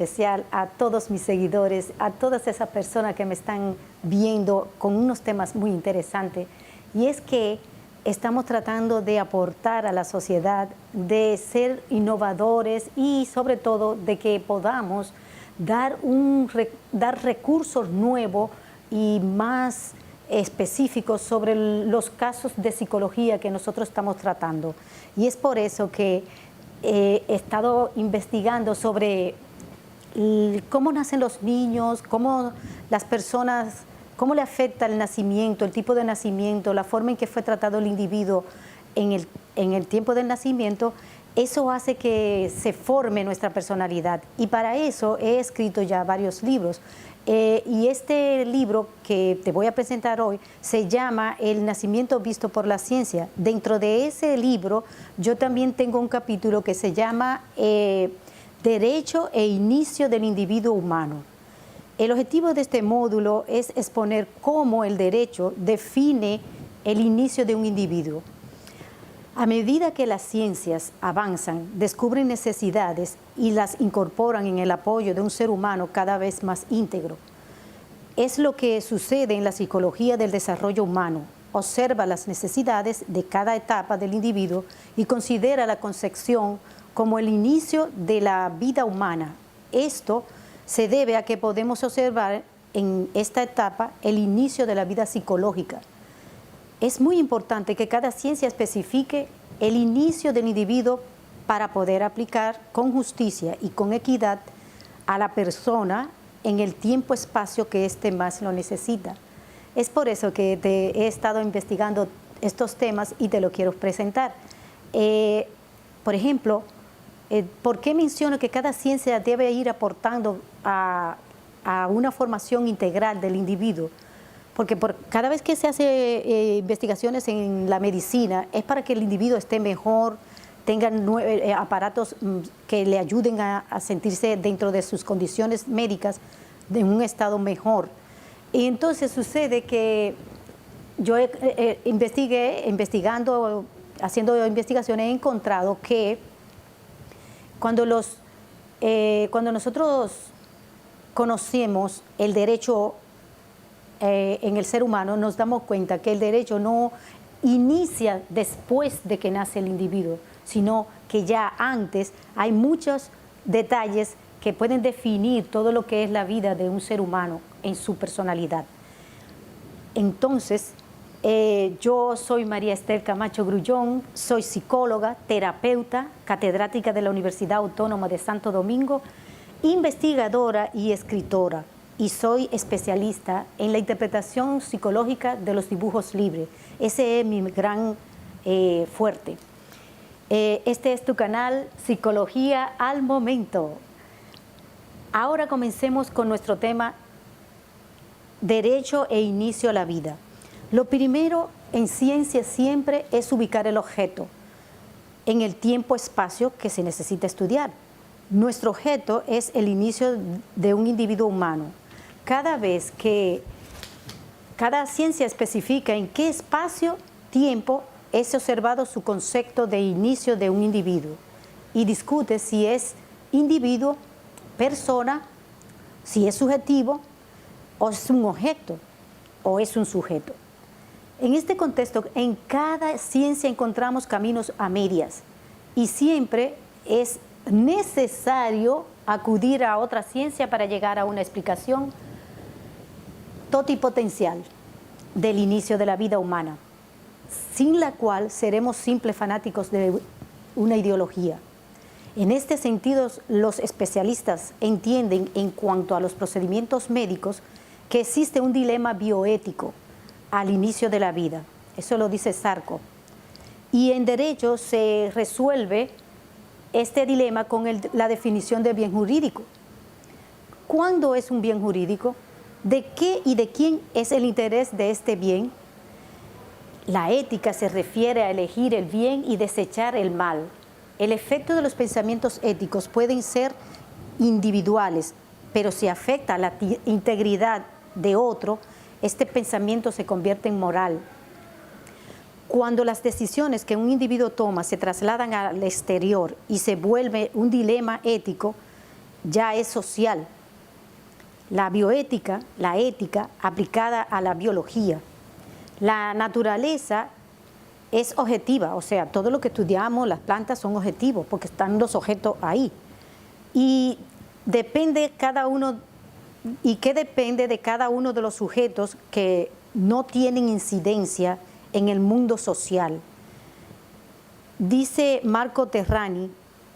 especial a todos mis seguidores, a todas esas personas que me están viendo con unos temas muy interesantes. Y es que estamos tratando de aportar a la sociedad, de ser innovadores y sobre todo de que podamos dar recursos nuevos y más específicos sobre los casos de psicología que nosotros estamos tratando. Y es por eso que he estado investigando sobre cómo nacen los niños, cómo las personas, cómo le afecta el nacimiento, el tipo de nacimiento, la forma en que fue tratado el individuo en el tiempo del nacimiento. Eso hace que se forme nuestra personalidad. Y para eso he escrito ya varios libros. Y este libro que te voy a presentar hoy se llama El nacimiento visto por la ciencia. Dentro de ese libro yo también tengo un capítulo que se llama Derecho e inicio del individuo humano. El objetivo de este módulo es exponer cómo el derecho define el inicio de un individuo. A medida que las ciencias avanzan, descubren necesidades y las incorporan en el apoyo de un ser humano cada vez más íntegro. Es lo que sucede en la psicología del desarrollo humano. Observa las necesidades de cada etapa del individuo y considera la concepción como el inicio de la vida humana. Esto se debe a que podemos observar en esta etapa el inicio de la vida psicológica. Es muy importante que cada ciencia especifique el inicio del individuo para poder aplicar con justicia y con equidad a la persona en el tiempo-espacio que éste más lo necesita. Es por eso que te he estado investigando estos temas y te lo quiero presentar. Por ejemplo, ¿por qué menciono que cada ciencia debe ir aportando a una formación integral del individuo? Porque cada vez que se hace investigaciones en la medicina es para que el individuo esté mejor, tengan aparatos que le ayuden a sentirse dentro de sus condiciones médicas en un estado mejor. Y entonces sucede que yo investigando, haciendo investigaciones, he encontrado que cuando nosotros conocemos el derecho en el ser humano, nos damos cuenta que el derecho no inicia después de que nace el individuo, sino que ya antes hay muchos detalles que pueden definir todo lo que es la vida de un ser humano en su personalidad. Entonces, yo soy María Esther Camacho Grullón, soy psicóloga, terapeuta, catedrática de la Universidad Autónoma de Santo Domingo, investigadora y escritora. Y soy especialista en la interpretación psicológica de los dibujos libres. Ese es mi gran fuerte. Este es tu canal Psicología al Momento. Ahora comencemos con nuestro tema Derecho e inicio a la vida. Lo primero en ciencia siempre es ubicar el objeto en el tiempo-espacio que se necesita estudiar. Nuestro objeto es el inicio de un individuo humano. Cada ciencia especifica en qué espacio-tiempo es observado su concepto de inicio de un individuo y discute si es individuo, persona, si es subjetivo o es un objeto o es un sujeto. En este contexto, en cada ciencia encontramos caminos a medias y siempre es necesario acudir a otra ciencia para llegar a una explicación totipotencial del inicio de la vida humana, sin la cual seremos simples fanáticos de una ideología. En este sentido, los especialistas entienden en cuanto a los procedimientos médicos que existe un dilema bioético al inicio de la vida. Eso lo dice Sarko. Y en derecho se resuelve este dilema con la definición de bien jurídico. ¿Cuándo es un bien jurídico? ¿De qué y de quién es el interés de este bien? La ética se refiere a elegir el bien y desechar el mal. El efecto de los pensamientos éticos pueden ser individuales, pero si afecta a la integridad de otro, este pensamiento se convierte en moral. Cuando las decisiones que un individuo toma se trasladan al exterior y se vuelve un dilema ético, ya es social. La bioética, la ética aplicada a la biología. La naturaleza es objetiva, o sea, todo lo que estudiamos, las plantas son objetivos, porque están los objetos ahí. Y depende cada uno, y qué depende de cada uno de los sujetos que no tienen incidencia en el mundo social. Dice Marco Terrani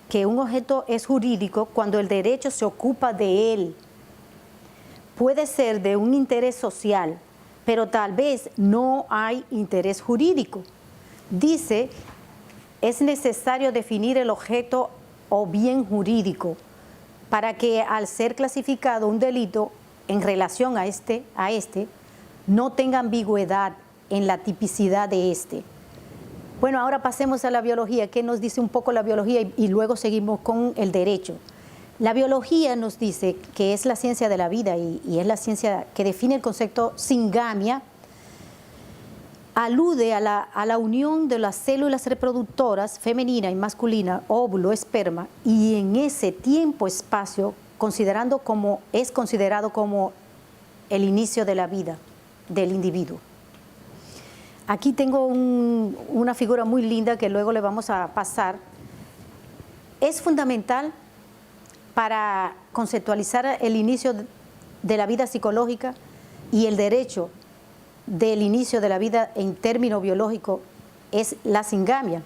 que un objeto es jurídico cuando el derecho se ocupa de él. Puede ser de un interés social, pero tal vez no hay interés jurídico. Dice, es necesario definir el objeto o bien jurídico para que al ser clasificado un delito en relación a este, no tenga ambigüedad en la tipicidad de este. Bueno, ahora pasemos a la biología. ¿Qué nos dice un poco la biología? Y luego seguimos con el derecho. La biología nos dice que es la ciencia de la vida y es la ciencia que define el concepto singamia. Alude a la unión de las células reproductoras femenina y masculina, óvulo, esperma, y en ese tiempo-espacio es considerado como el inicio de la vida del individuo. Aquí tengo una figura muy linda que luego le vamos a pasar. Es fundamental para conceptualizar el inicio de la vida psicológica y el derecho del inicio de la vida en término biológico es la singamia.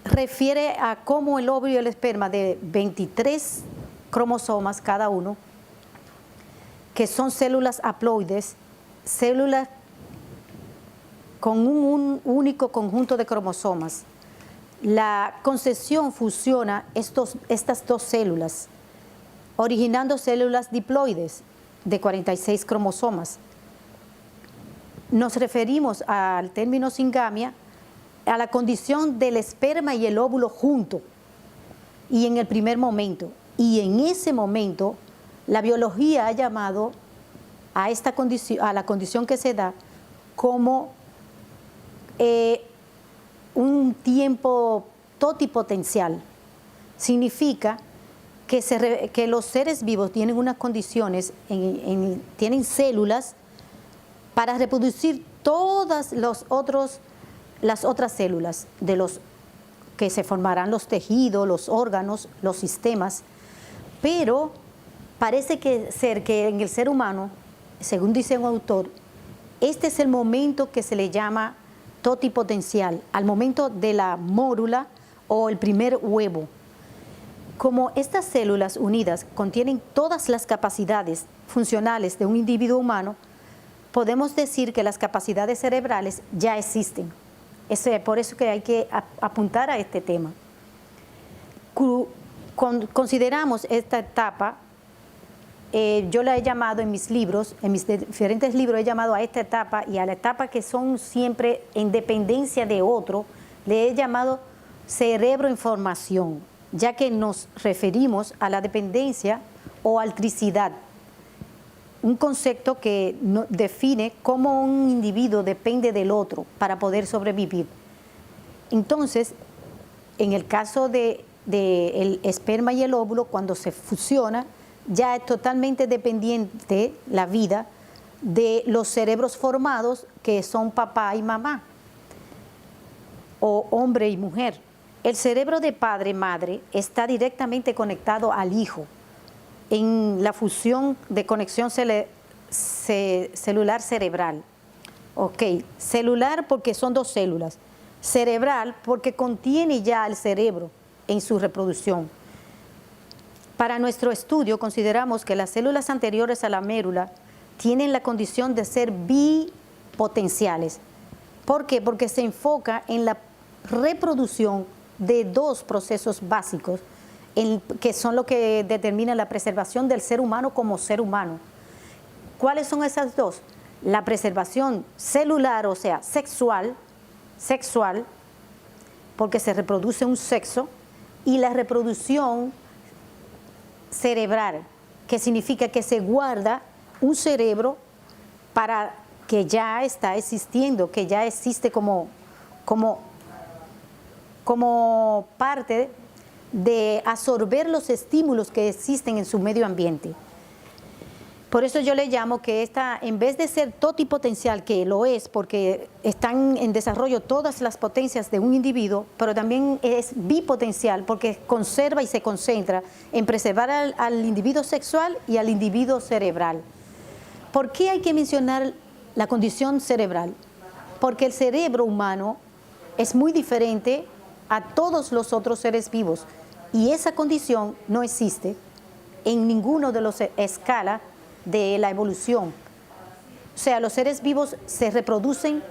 Refiere a cómo el óvulo y el esperma de 23 cromosomas cada uno, que son células haploides, células con un único conjunto de cromosomas. La concepción fusiona estas dos células, originando células diploides de 46 cromosomas. Nos referimos al término singamia a la condición del esperma y el óvulo juntos, y en el primer momento. Y en ese momento, la biología ha llamado a esta condición, a la condición que se da, como un tiempo totipotencial. Significa que los seres vivos tienen unas condiciones, tienen células para reproducir todas las otras células de los que se formarán los tejidos, los órganos, los sistemas. Pero parece ser que en el ser humano, según dice un autor, este es el momento que se le llama totipotencial, al momento de la mórula o el primer huevo. Como estas células unidas contienen todas las capacidades funcionales de un individuo humano, podemos decir que las capacidades cerebrales ya existen. Por eso que hay que apuntar a este tema. Consideramos esta etapa, yo la he llamado en mis libros, en mis diferentes libros he llamado a esta etapa y a la etapa que son siempre en dependencia de otro, le he llamado cerebro en formación, ya que nos referimos a la dependencia o altricidad, un concepto que define cómo un individuo depende del otro para poder sobrevivir. Entonces, en el caso del esperma y el óvulo, cuando se fusiona, ya es totalmente dependiente la vida de los cerebros formados que son papá y mamá, o hombre y mujer. El cerebro de padre-madre está directamente conectado al hijo en la fusión de conexión celular cerebral. Ok, celular porque son dos células, cerebral porque contiene ya el cerebro en su reproducción. Para nuestro estudio consideramos que las células anteriores a la mérula tienen la condición de ser bipotenciales. ¿Por qué? Porque se enfoca en la reproducción de dos procesos básicos que son lo que determina la preservación del ser humano como ser humano. ¿Cuáles son esas dos? La preservación celular, o sea, sexual, porque se reproduce un sexo, y la reproducción cerebral, que significa que se guarda un cerebro para que ya está existiendo, que ya existe como parte de absorber los estímulos que existen en su medio ambiente. Por eso yo le llamo que esta, en vez de ser totipotencial, que lo es porque están en desarrollo todas las potencias de un individuo, pero también es bipotencial porque conserva y se concentra en preservar al individuo sexual y al individuo cerebral. ¿Por qué hay que mencionar la condición cerebral? Porque el cerebro humano es muy diferente a todos los otros seres vivos y esa condición no existe en ninguno de los escalas de la evolución. O sea, los seres vivos se reproducen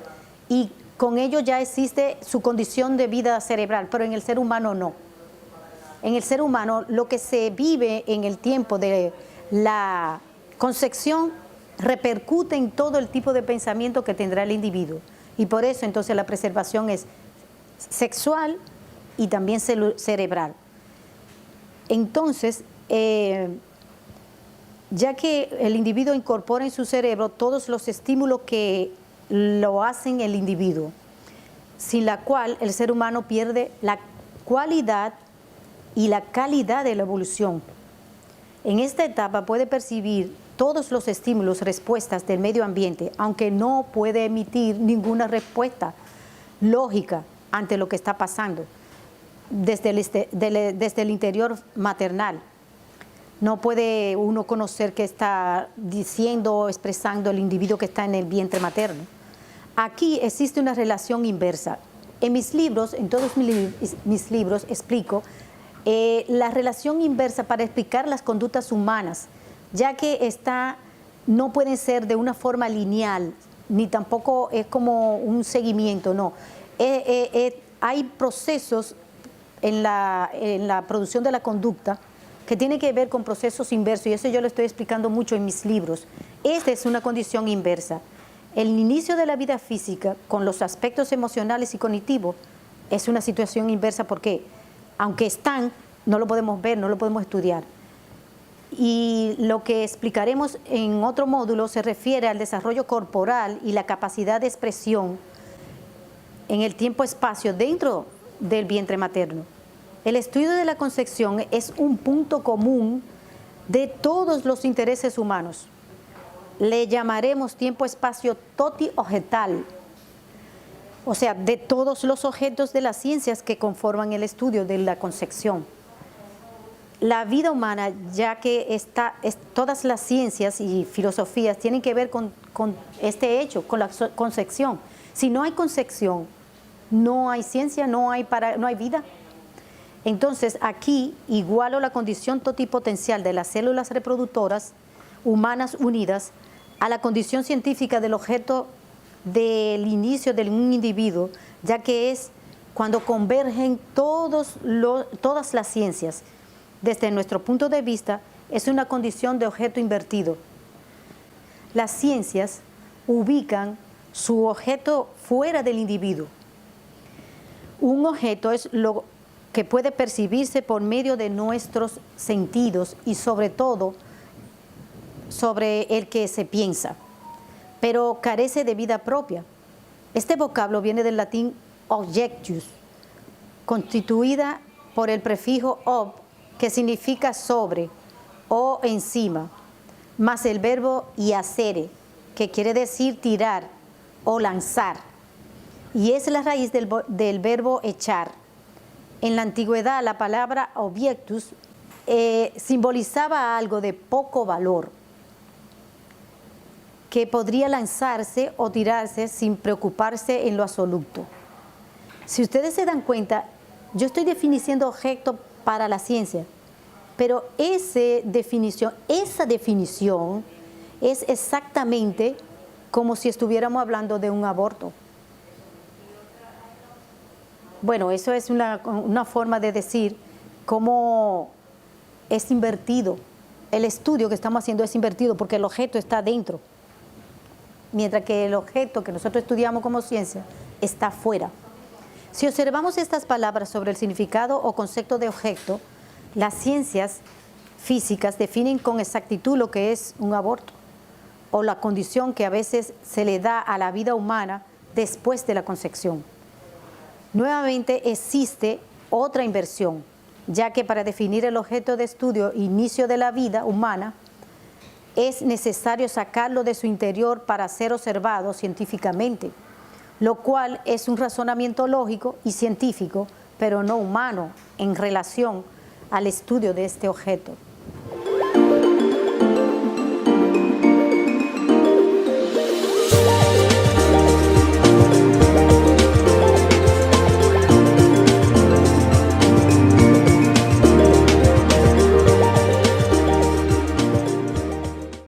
y con ello ya existe su condición de vida cerebral, pero en el ser humano no. En el ser humano lo que se vive en el tiempo de la concepción repercute en todo el tipo de pensamiento que tendrá el individuo. Y por eso entonces la preservación es sexual y también cerebral. Entonces, ya que el individuo incorpora en su cerebro todos los estímulos que lo hacen el individuo, sin la cual el ser humano pierde la cualidad y la calidad de la evolución. En esta etapa puede percibir todos los estímulos, respuestas del medio ambiente, aunque no puede emitir ninguna respuesta lógica ante lo que está pasando desde el interior maternal. No puede uno conocer qué está diciendo o expresando el individuo que está en el vientre materno. Aquí existe una relación inversa. En mis libros, en todos mis libros, explico la relación inversa para explicar las conductas humanas, ya que no pueden ser de una forma lineal, ni tampoco es como un seguimiento, no. Hay procesos en la producción de la conducta que tiene que ver con procesos inversos, y eso yo lo estoy explicando mucho en mis libros. Esta es una condición inversa. El inicio de la vida física, con los aspectos emocionales y cognitivos, es una situación inversa porque, aunque no lo podemos ver, no lo podemos estudiar. Y lo que explicaremos en otro módulo se refiere al desarrollo corporal y la capacidad de expresión en el tiempo-espacio dentro del vientre materno. El estudio de la concepción es un punto común de todos los intereses humanos. Le llamaremos tiempo-espacio toti-objetal, o sea, de todos los objetos de las ciencias que conforman el estudio de la concepción. La vida humana, ya que todas las ciencias y filosofías tienen que ver con este hecho, con la concepción. Si no hay concepción, no hay ciencia, no hay vida. Entonces, aquí igualo la condición totipotencial de las células reproductoras humanas unidas a la condición científica del objeto del inicio de un individuo, ya que es cuando convergen todas las ciencias. Desde nuestro punto de vista, es una condición de objeto invertido. Las ciencias ubican su objeto fuera del individuo. Un objeto es lo que puede percibirse por medio de nuestros sentidos y sobre todo sobre el que se piensa, pero carece de vida propia. Este vocablo viene del latín objectus, constituida por el prefijo ob, que significa sobre o encima, más el verbo iacere, que quiere decir tirar o lanzar, y es la raíz del verbo echar. En la antigüedad la palabra objectus simbolizaba algo de poco valor, que podría lanzarse o tirarse sin preocuparse en lo absoluto. Si ustedes se dan cuenta, yo estoy definiendo objeto para la ciencia, pero esa definición es exactamente como si estuviéramos hablando de un aborto. Bueno, eso es una forma de decir cómo es invertido. El estudio que estamos haciendo es invertido porque el objeto está dentro, mientras que el objeto que nosotros estudiamos como ciencia está fuera. Si observamos estas palabras sobre el significado o concepto de objeto, las ciencias físicas definen con exactitud lo que es un aborto o la condición que a veces se le da a la vida humana después de la concepción. Nuevamente existe otra inversión. ya que para definir el objeto de estudio, inicio de la vida humana, es necesario sacarlo de su interior para ser observado científicamente, lo cual es un razonamiento lógico y científico, pero no humano en relación al estudio de este objeto.